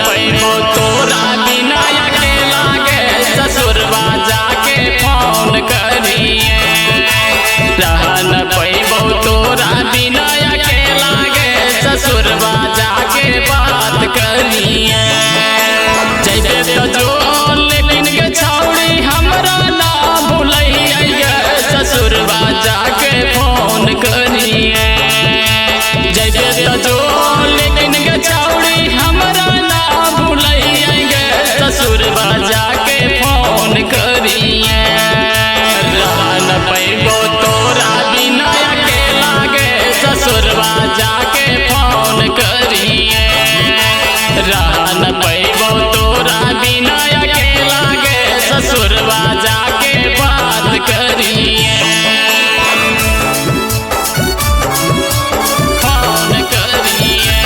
पैबो तोरा बिना अकेला गे ससुरवा जाके फोन करिए। रह न पैबो तोरा बिना अकेला गे ससुरवा जाके बात करिए। जैसे तो जो लेकिन के छौड़ी हमरा ना भूलिए ससुरवा जाके फोन करिए। जैसे तो जो लेकिन के छौड़ी हमरा ना भूलिए ससुरवा जाके फोन करिए। रह न पैबो तोरा बिना अकेला गे ससुरवा जाके फोन करिए। रह न पैबो तोरा बिना अकेला गे ससुरवा जाके बात करिए। फोन करिए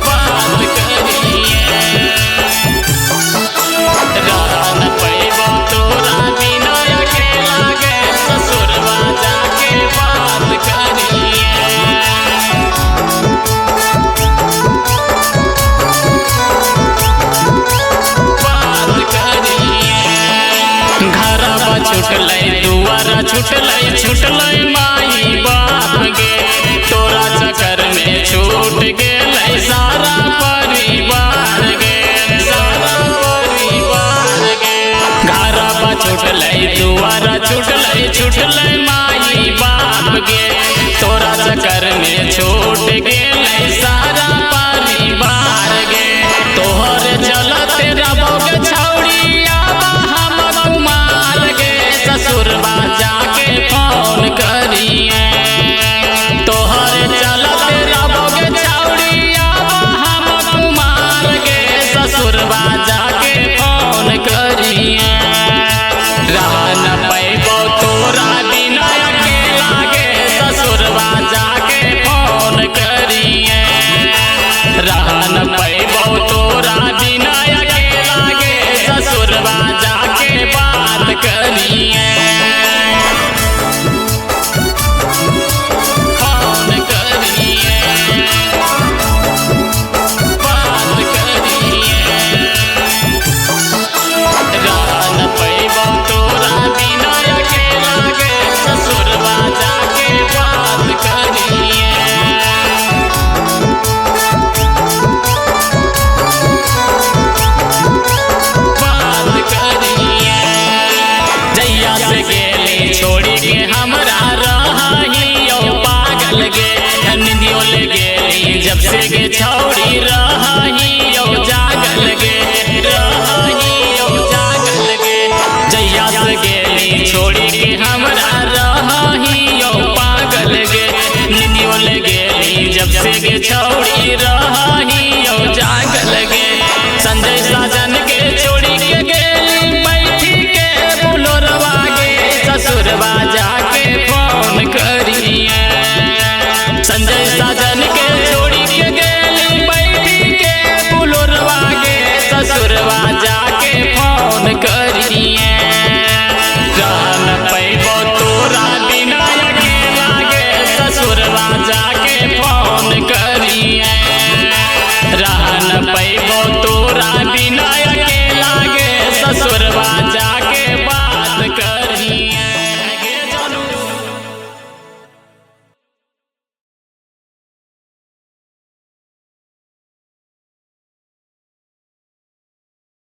बात करिए। रह न पैबो तोरा बिना अकेला गे ससुरवा जाके बात करिए। घरवा छुटलै दुआरा छुटलै माई बाप गे। तोरा चक्कर में छूट गेलै सारा परिवार गे सारा परिवार गे। घरवा छुटलै दुआरा छुटलै माई बाप गे। तोरा चक्कर में छूट गेलै सारा परिवार गे। तोहर चलते रबो गे छौड़ी आबा हम कुमार गे ससुरवा जाके फोन करिए। तोहर चलते रबो गे छौड़ी आबा हम कुमार गे ससुरवा जाके फोन करिए। रह न पैबो तोरा बिना अकेला गे ससुरवा जाके फोन करिए। रह न पैबो तोरा बिना अकेला गे ससुरवा जाके बात करिए। फोन करिए बात करिए। रह न पैबो तोरा बिना अकेला गे ससुरवा जाके बात करिए। बात करिए। जैया से गेली छोड़ी के हमरा रहियो पागल गे। निंदियो ले गेली जब से गे छौड़ी रहियो जागल गे रहियो जागल गे। जैया से गेली छोड़ी के हमरा रहियो पागल गे। निंदियो ले गेली जब से गे छौड़ी